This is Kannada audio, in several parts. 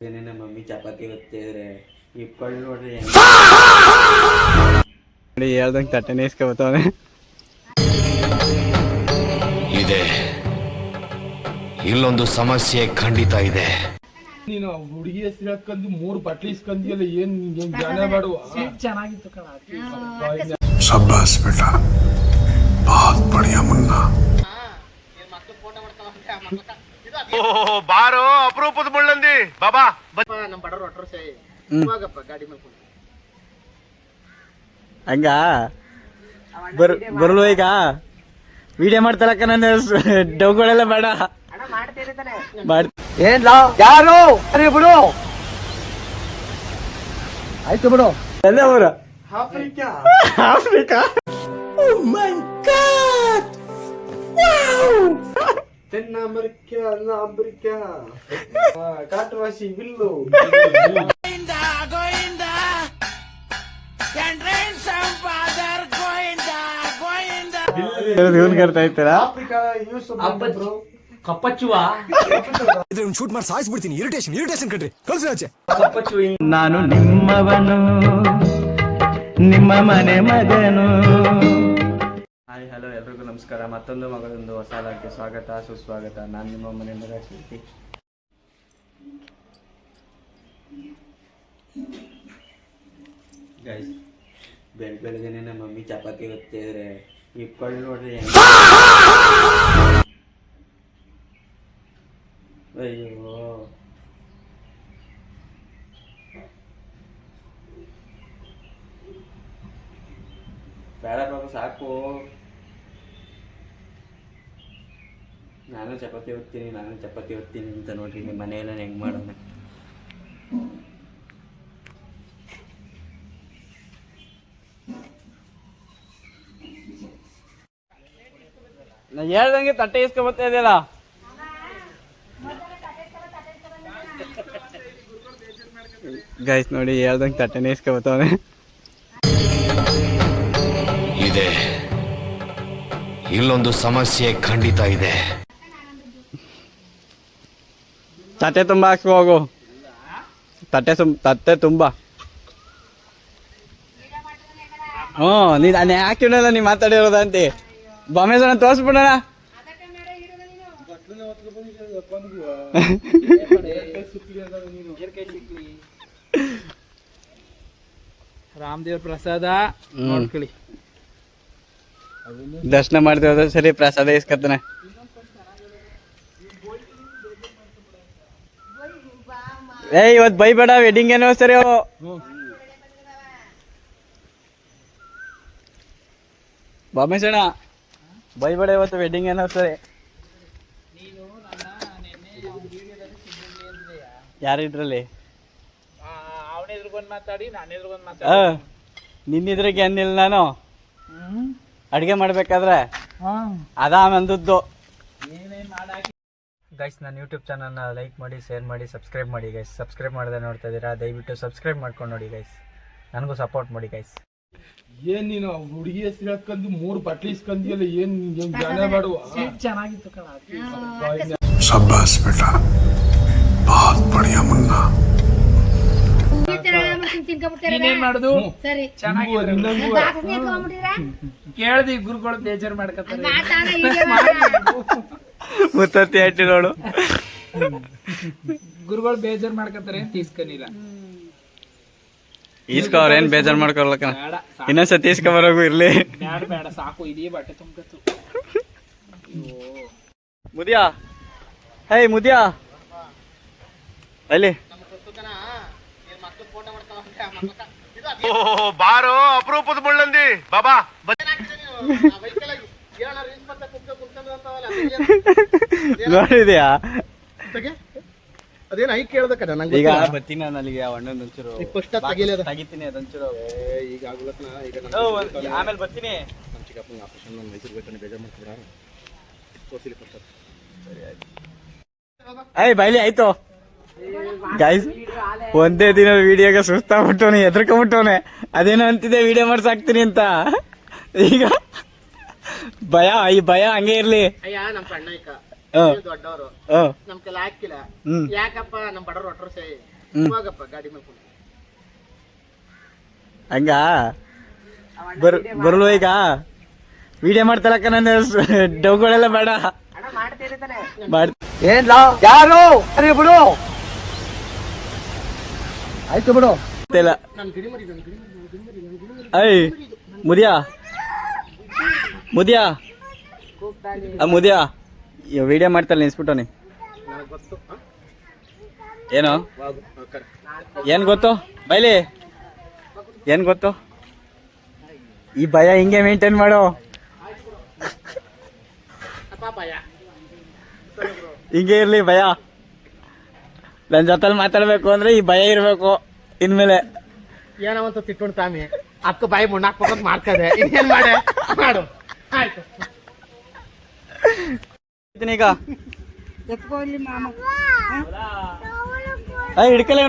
ನಮ್ಮ ಮಮ್ಮಿ ಚಪಾತಿ ಹೊತ್ತಿದ್ರೆ ಇಪ್ಪಳು ನೋಡ್ರಿ ಹೇಳ್ದಂಗೆ ತಟ್ಟೆನೇ ಇಸ್ಕೊಬತ್ತವನೆ ಇದೆ. ಇಲ್ಲೊಂದು ಸಮಸ್ಯೆ ಖಂಡಿತ ಇದೆ. ನೀನು ಹುಡುಗಿ ಹೆಸರು ಹೇಳ್ಕೊಂಡು 3 ಬಟ್ಲಿ ಇಸ್ಕೊಂದಿಯಲ್ಲ, ಏನ್ ಜ್ಞಾನ ಮಾಡುವ? ಚೆನ್ನಾಗಿತ್ತು ಕಣ. शाबाश बेटा, बहुत बढ़िया मुन्ना. ಬಾರೋ ಅಪರೂಪದ ಮುಳ್ಳಂದಿ ಬಾಬಾ. ನಮ್ಮ ಬಡವರು ಒಟ್ಟರು ಸೈ ಹೋಗಪ್ಪ ಗಾಡಿ ಮೇಲೆ ಹಂಗ ಬರಲು ಈಗ ವಿಡಿಯೋ ಮಾಡ್ತಾರಕ್ಕ. ನನ್ನ ಡೌಗಳೆಲ್ಲ ಬೇಡ ಏನ್ ಯಾರು ಅರೆ ಬಿಡು, ಆಯ್ತು ಬಿಡು. ಎಲ್ಲ ಊರ ಆಫ್ರಿಕಾ. ತೆನ್ನ ಅಮೆರಿಕ ಅಲ್ಲ ಅಮೆರಿಕ ಕಾಟುವಾಸಿ ಬಿಲ್ಲು ಇವನ್ ಕರ್ತಾ ಇರ್ತಾರ. ಶೂಟ್ ಮಾಡಿ ಸಾಯಿಸ್ಬಿಡ್ತೀನಿ. ಇರಿಟೇಷನ್ ಕಟ್ರಿ ಕಳ್ಸಿ. ನಾನು ನಿಮ್ಮವನು, ನಿಮ್ಮ ಮನೆ ಮಗನು. ಹಾಯ್ ಹಲೋ ಎಲ್ರಿಗೂ ನಮಸ್ಕಾರ. ಮತ್ತೊಂದು ಮಗಳೊಂದು ಹೊಸ ಲಾಗ್ಗೆ ಸ್ವಾಗತ ಸುಸ್ವಾಗತ. ನಾನು ನಿಮ್ಮ ಮನೆ ಮಗ ಶ್ರುತಿ. ಗೈಸ್ ಬೆಳಗ್ಗೆನೆ ನಮ್ಮ ಮಮ್ಮಿ ಚಪಾತಿ ಹೊತ್ತಿದ್ರೆ ಇಪ್ಪಳು ನೋಡ್ರಿ ಅಯ್ಯೋ ಬೇಡ ಬಾಬು ಸಾಕು. ನಾನು ಚಪಾತಿ ಹೊತ್ತೀನಿ ಅಂತ ನೋಡ್ರಿ ನಿಮ್ಮ ಮನೆಯೆಲ್ಲ ಹೆಂಗ್ ಮಾಡೋಣ. ನಾ ಹೇಳ್ದಂಗೆ ತಟ್ಟೆ ಇಸ್ಕೊ ಬರ್ತಾ ಇದೆಯಲ್ಲ. ಗೈಸ್ ನೋಡಿ, ಹೇಳ್ದಂಗೆ ತಟ್ಟೆನೇ ಇಸ್ಕೊ ಬರ್ತವನೆ. ಇದೆ. ಇಲ್ಲೊಂದು ಸಮಸ್ಯೆ ಖಂಡಿತ ಇದೆ. ತಟ್ಟೆ ತುಂಬ ಹಾಕ್ಸ್ಕೊ ಹೋಗು. ತಟ್ಟೆ ತುಂಬ. ಹ್ಞೂ ನೀನು ನಾನು ಹಾಕಿಡಲ್ಲ, ನೀ ಮಾತಾಡಿರೋದಂತೆ. ಬಾಮೇಜನ ತೋರಿಸ್ಬಿಡೋಣ. ರಾಮದೇವ್ರ ಪ್ರಸಾದ ನೋಡ್ಕೊಳ್ಳಿ. ದರ್ಶನ ಮಾಡ್ತೇವೆ ಸರಿ, ಪ್ರಸಾದ ಇಸ್ಕತ್ತಾನೆ. ಇವತ್ತು ಬೈಬೇಡ, ವೆಡ್ಡಿಂಗ್ ಆನಿವರ್ಸರಿ. ಬಾಮೇಶಣ್ಣ ಬೈಬೇಡ, ಇವತ್ತು ವೆಡ್ಡಿಂಗ್ ಆನಿವರ್ಸರಿ. ಯಾರಿದ್ರಲ್ಲಿ ನಿನ್ನಿದ್ರಿಗೆ ಅಂದಿಲ್ಲ ನಾನು. ಅಡ್ಗೆ ಮಾಡ್ಬೇಕಾದ್ರೆ ಅಂದದ್ದು. ಗೈಸ್ ನನ್ನ ಯೂಟ್ಯೂಬ್ ಚಾನಲ್ನ ಲೈಕ್ ಮಾಡಿ, ಶೇರ್ ಮಾಡಿ, ಸಬ್ಸ್ಕ್ರೈಬ್ ಮಾಡಿ ಗೈಸ್. ಸಬ್ಸ್ಕ್ರೈಬ್ ಮಾಡದೆ ನೋಡ್ತಾ ಇದ್ದೀರಾ, ದಯವಿಟ್ಟು ಸಬ್ಸ್ಕ್ರೈಬ್ ಮಾಡ್ಕೊಂಡು ನೋಡಿ ಗೈಸ್. ನನಗೂ ಸಪೋರ್ಟ್ ಮಾಡಿ ಗೈಸ್. ಏನ್ ನೀನು ಹುಡುಗಿ ಹೆಸರು ಹೇಳ್ಕೊಂಡು 3 ಬಟ್ಲಿ ಇಸ್ಕೊಂದಿಯಲ್ಲ, ಏನ್ ಜ್ಞಾನ ಮಾಡುವ? ಚೆನ್ನಾಗಿತ್ತು ಕಣ. शाबाश बेटा, बहुत बढ़िया मुन्ना. ನೀನೇನ್ ಮಾಡುದು? ಸರಿ ಕೇಳ್ದಿ ಗುರುಗಳು ಬೇಜಾರ್ ಮಾಡ್ಕತ್ತಾರೆ. ಮುತ್ತತ್ತಿ ಹಟ್ಟಿ ನೋಡು, ಗುರುಗಳು ಬೇಜಾರ್ ಮಾಡ್ಕತ್ತಾರೆ ಅಂತ ಇಸ್ಕನಿಲ್ಲ. ಈಸ್ಕವ್ರ ಏನ್ ಬೇಜಾರ್ ಮಾಡ್ಕೊರ್ಲಕ್ಕ. ಬೇಡ ಇನ್ನೊಂದ್ಸತಿ ಈಸ್ಕೊಂಬರೋಗು ಇರ್ಲಿ. ಬೇಡ ಸಾಕು, ಇದೀ ಬಟ್ಟೆ ತುಂಬಕತ್ತು. ಮುದಿಯಾ, ಹೇ ಮುದಿಯಾ, ಅಲ್ಲಿ ಬಾರೋ ಅಪರೂಪದ ಮುಳ್ಳಂದಿ ಬಾಬಾ. ನೋಡಿದ್ಯಾ? ಅದೇನ ಐ ಕೇಳ್ದಕ್ಕ ನಂಗೆ ಈಗ ಬರ್ತೀನಿ ನಾನು ಅಲ್ಲಿಗೆ. ಅಣ್ಣನ ಒಂಚೂರು ತೆಗಿತೀನಿ, ಅದೊಂಚೂರು ಈಗ ಆಗ್ಲಕ್ಕ. ಈಗ ಆಮೇಲೆ ಬರ್ತೀನಿ. ನಮ್ಮ ಚಿಕ್ಕಪ್ಪನ ಆಪರೇಷನ್ ನಾನು ಮೈಸೂರು ಬೇಕಂದ್ರೆ ಬೇಜಾರು ಮಾಡ್ತಿದ್ರ ತೋರಿಸಲಿ ಕೊಡ್ತಾರೆ. ಏಯ್ ಬೈಲಿ ಆಯ್ತು ಗೈಸ್. ಒಂದೇ ದಿನ ವಿಡಿಯೋಗೆ ಸುಸ್ತಾಗ್ಬಿಟ್ಟವನೆ, ಎದ್ರಕೊಂಡ್ಬಿಟ್ಟವನೆ. ಅದೇನೋ ಅಂತಿದೆ ವಿಡಿಯೋ ಮಾಡ್ಸಾಕ್ತೀನಿ ಅಂತ. ಈಗ ಭಯ ಹಂಗೆ ಇರ್ಲಿ. ಅಯ್ಯ ನಮ್ಮ ಅಣ್ಣ ದೊಡ್ಡವರು ನಮ್ ಕೆಲ ಹಾಕಿಲ್ಲ. ಯಾಕಪ್ಪ ನಮ್ಮ ಬಡವರು ಒಟ್ಟರು ಸೈ ಹಂಗ ಬರಲು ಈಗ ವಿಡಿಯೋ ಮಾಡ್ತಾರಕ್ಕ ನನ್ನ ಡೌಗಳೆಲ್ಲ ಬೇಡ ಯಾರು ಬಿಡು ಆಯ್ತು ಬಿಡು ಐ ಮುದಿಯಾ ಮುದಿಯಾ ಮುದಿಯಾ ವಿಡಿಯೋ ಮಾಡ್ತಲ್ಲ ನಿನ್ಸ್ಬಿಟ್ಟವನಿ ಏನು ಏನ್ ಗೊತ್ತು ಬೈಲಿ ಏನ್ ಗೊತ್ತು ಈ ಭಯ ಹಿಂಗೆ ಮೇಂಟೈನ್ ಮಾಡು ಹಿಂಗೆ ಇರ್ಲಿ ಭಯ ನನ್ನ ಜೊತೆಲಿ ಮಾತಾಡ್ಬೇಕು ಅಂದ್ರೆ ಈ ಭಯ ಇರ್ಬೇಕು ಇನ್ಮೇಲೆ ಏನವಂತ ತಿಟ್ಕೊಂಡು ತಾಮಿ ಅಕ್ಕ ಬಾಯಿ ಮುಣ್ಣಾಕ್ಬೇಕಂತ ಮಾಡ್ತದೆ ಇನ್ನೇನ್ ಮಾಡೆ ಮಾಡು ಆಯ್ತು ಈಗ ಹಿಡ್ಕಲೇ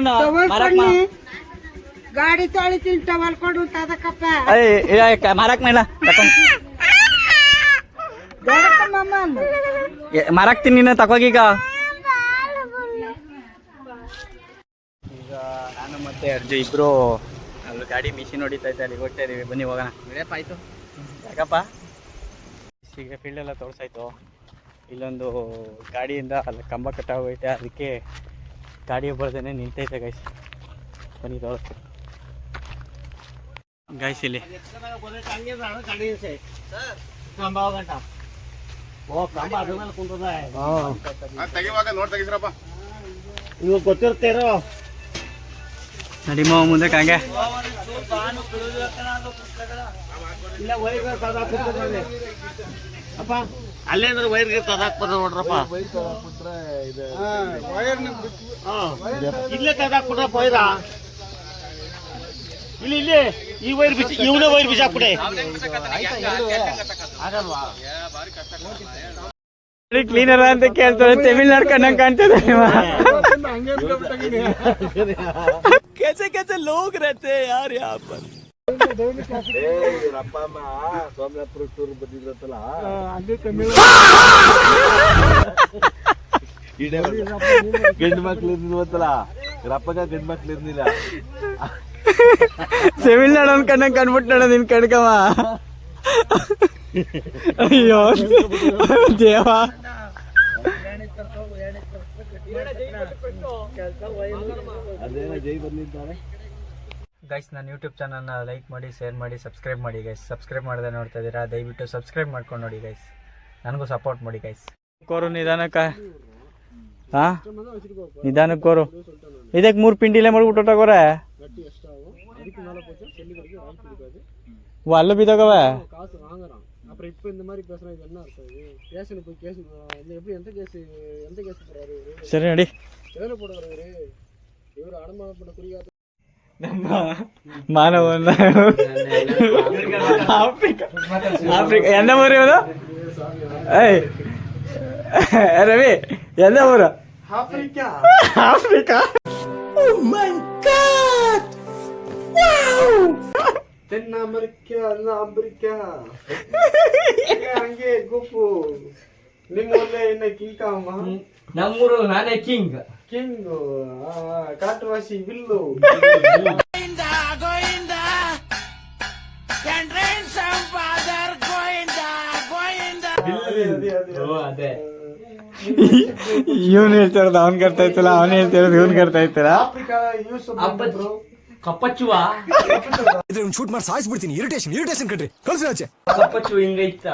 ಗಾಡಿ ತೊಳಿತೀನಿ ಟವಲ್ ಕೊಡು ತದಕಪ್ಪ ಮಾರಾಕ್ ಮೇಲ ಮಾರಾಕ್ತೀನಿ ನೀನು ತಗೋಗೀಗ ಈಗ ನಾನು ಮತ್ತೆ ಅರ್ಜು ಇಬ್ರು ಅಲ್ಲಿ ಗಾಡಿ ಮಿಷಿನ್ ಹೊಡಿತಾ ಇದ್ದೆ ಅಲ್ಲಿ ಹೋಗ್ತಾ ಇದೀವಿ ಬನ್ನಿ ಹೋಗೋಣ ಆಯ್ತು ಯಾಕಪ್ಪ ಈಗ ಫೀಲ್ಡ್ ಎಲ್ಲ ತೋರಿಸಾಯ್ತು ಇಲ್ಲೊಂದು ಗಾಡಿಯಿಂದ ಅಲ್ಲಿ ಕಂಬ ಕಟ್ಟಾಗೋಯ್ತೆ ಅದಕ್ಕೆ ಗಾಡಿ ಬರ್ದೇನೆ ನಿಂತೈತೆ ಗೈಸ್ ಬನ್ನಿ ತೋರಿಸ್ತೀನಿ ಗೈಸ್ ಇಲ್ಲಿ ತೆಗಿವಾಗ ನೋಡ್ ತೆಗಿಸ್ರಪ್ಪ ಇವಾಗ ಗೊತ್ತಿರ್ತೇರೋ ನಡಿ ಮಾವ ಮುಂದೆ ಹಂಗೆ ಇಲ್ಲ ಅಪ್ಪ ಅಲ್ಲೇ ಅಂದ್ರೆ ವೈರ್ಗೆ ತದಾಕ್ಬಾರ್ದು ನೋಡ್ರಪ್ಪ ಇಲ್ಲೇ ತದಾಕ್ಬಿಡ್ರಪ್ಪ ವೈರ ಇಲ್ಲಿ ಇಲ್ಲಿ ಈ ವೈರ್ ಬಿಚ್ಚಿ ಇವನೇ ವೈರ್ ಬಿಸಾಕ್ಬಿಡೆ ಆಗಲ್ವಾ ಕ್ಲೀನರ್ ಅಂತ ಕೇಳ್ತಾರೆ ತಮಿಳ್ನಾಡು ಕಣ್ಣಂಗ್ ಕಾಣ್ತದೆ कैसे कैसे लोग रहते हैं यार यहाँ पर ಗಂಡು ಮಕ್ಳು ಇದ್ದಿಲ್ವತ್ತಲ್ಲ ರಪ್ಪಗ ಗಂಡು ಮಕ್ಳು ಇರ್ಲಿಲ್ಲ ತಮಿಳ್ನಾಡು ಒಂದ್ ಕಣ್ಣಂಗ್ ಕಂಡ್ಬಿಟ್ಟು ನಿನ್ ಕಣ್ಕವ ಅಯ್ಯೋ ದೇವ ಗೈಸ್ ನನ್ನ ಯೂಟ್ಯೂಬ್ ಚಾನಲ್ನ ಲೈಕ್ ಮಾಡಿ ಶೇರ್ ಮಾಡಿ ಸಬ್ಸ್ಕ್ರೈಬ್ ಮಾಡಿ ಗೈಸ್ ಸಬ್ಸ್ಕ್ರೈಬ್ ಮಾಡದೆ ನೋಡ್ತಾ ಇದ್ದೀರಾ ದಯವಿಟ್ಟು ಸಬ್ಸ್ಕ್ರೈಬ್ ಮಾಡ್ಕೊಂಡು ನೋಡಿ ಗೈಸ್ ನನಗೂ ಸಪೋರ್ಟ್ ಮಾಡಿ ಗೈಸ್ ಕೋರು ನಿಧಾನಕ್ಕ ಹಾ ನಿಧಾನಕ್ಕೆ ಕೋರು ಇದಕ್ಕೆ 3 ಪಿಂಡಿಲೇ ಮಾಡ್ಬಿಟ್ಟು ತಗೋರೆ ಅಲ್ಲೂ ಬಿದ್ದೋಗವೆ அப்புறம் இப்போ இந்த மாதிரி பேசுனா இது என்ன அர்த்தம் இது கேஸ்னு போய் கேஸ் எப்படி எந்த கேஸ் போறாரு இவரு சரி நடி எதுல போடுறாரு இவரு அடமானம் பண்ண குறியாத ನಮ್ಮ ಮಾನವನ ಆಫ್ರಿಕಾ ಎಂದ ಊರು ಇವನು ಏಯ್ ರವಿ ಎಂದ ಊರು ಆಫ್ರಿಕಾ ಓ ಮೈ ಗಾಡ್ ವಾವ್ தென் அமெரிக்கா அமெரிக்கಾ ಹಂಗೆ ಗುಂಪು ನಿಮ್ಮೂರಲ್ಲೇ ಇನ್ನ ಕಿಂಗ್ ಅಮ್ಮ ನಮ್ಮೂರು ನಾನೇ ಕಿಂಗ್ ಕಾಟುವಾಸಿ ಬಿಲ್ಲು ಅದೇ ಇವನು ಹೇಳ್ತಾ ಇರೋದು ಅವ್ನ್ ಕರ್ತಾ ಇತ್ತಲ್ಲ ಅವನು ಹೇಳ್ತಾ ಇರೋದು ಇವನ್ ಕರ್ತಾ ಇತ್ತಲ್ಲ ಆಫ್ರಿಕಾ ಯೂಸ್ ಕಪ್ಪಚ್ಚುವ ಇದ್ರ ಶೂಟ್ ಮಾಡಿ ಸಾಯಿಸ್ಬಿಡ್ತೀನಿ ಇರಿಟೇಷನ್ ಕಣ್ರಿ ಕಳ್ಸಿ ಆಚೆ ಕಪ್ಪಚ್ಚು ಹಿಂಗೈತ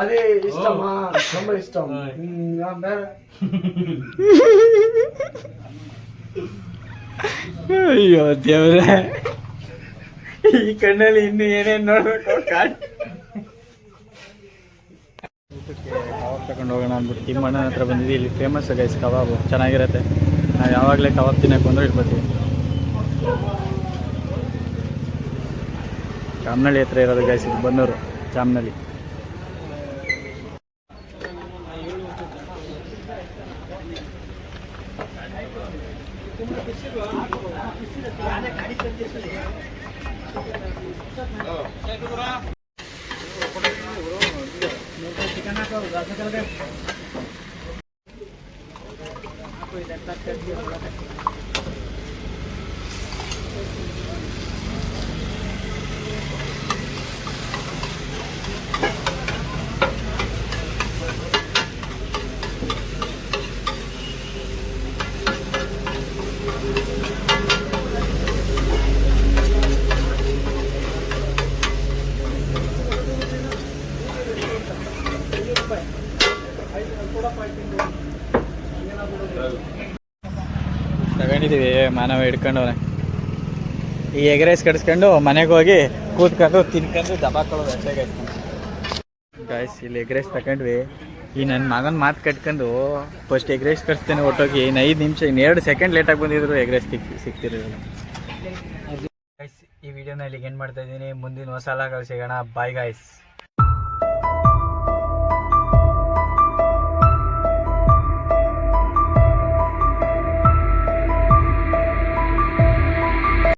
ಅದೇ ಇಷ್ಟಮ್ಮ ತುಂಬಾ ಇಷ್ಟ ಅಯ್ಯೋ ದೇವ್ರೆ ಈ ಕಣ್ಣಲ್ಲಿ ಇನ್ನು ಏನೇನ್ ನೋಡ್ಬೇಕು ಕಬಾಬ್ ತಗೊಂಡು ಹೋಗೋಣ ಅಂದ್ಬಿಟ್ಟು ತಿಮ್ಮಣ್ಣನ ಹತ್ರ ಬಂದಿದ್ದೀವಿ ಇಲ್ಲಿ ಫೇಮಸ್ ಗೈಸ್ ಕಬಾಬು ಚೆನ್ನಾಗಿರುತ್ತೆ ನಾವು ಯಾವಾಗಲೇ ಕಬಾಬ್ ತಿನ್ನಕ್ಕೆ ಬಂದ್ರೆ ಇಲ್ಲಿ ಬರ್ತೀವಿ ಜಾಮನಹಳ್ಳಿ ಹತ್ರ ಇರೋದು ಗೈಸ್ ಇದು ಬನ್ನೂರು ಜಾಮನಹಳ್ಳಿ ತಗೊಂಡಿದ್ದೀವಿ ಮಾನವ ಹಿಡ್ಕೊಂಡವ್ರೆ. ಈ ಎಗ್ ರೈಸ್ ಕಡಿಸ್ಕೊಂಡು ಮನೆಗೆ ಹೋಗಿ ಕೂತ್ಕೊಂಡು ತಿನ್ಕೊಂಡು ದಬಾಕೊಳ್ಳೋದು ಅಷ್ಟೇ ಗಾಯ್ಸ್. ಇಲ್ಲಿ ಎಗ್ ರೈಸ್ ತಗೊಂಡ್ವಿ. ಈ ನನ್ನ ಮಗನ ಮಾತು ಕಟ್ಕೊಂಡು ಫಸ್ಟ್ ಎಗ್ ರೈಸ್ ಕಳಿಸ್ತೇನೆ ಒಟ್ಟೋಗಿ ಇನ್ನು 5 ನಿಮಿಷ 2 ಸೆಕೆಂಡ್ ಲೇಟಾಗಿ ಬಂದಿದ್ರು ಎಗ್ ರೈಸ್ ಸಿಗ್ತಿರಲಿಲ್ಲ. ಈ ವಿಡಿಯೋನ ಇಲ್ಲಿಗೆ ಏನು ಮಾಡ್ತಾ ಇದ್ದೀನಿ. ಮುಂದಿನ ಹೊಸ ಲಾಗಲ್ಲಿ ಸಿಗೋಣ. Bye guys.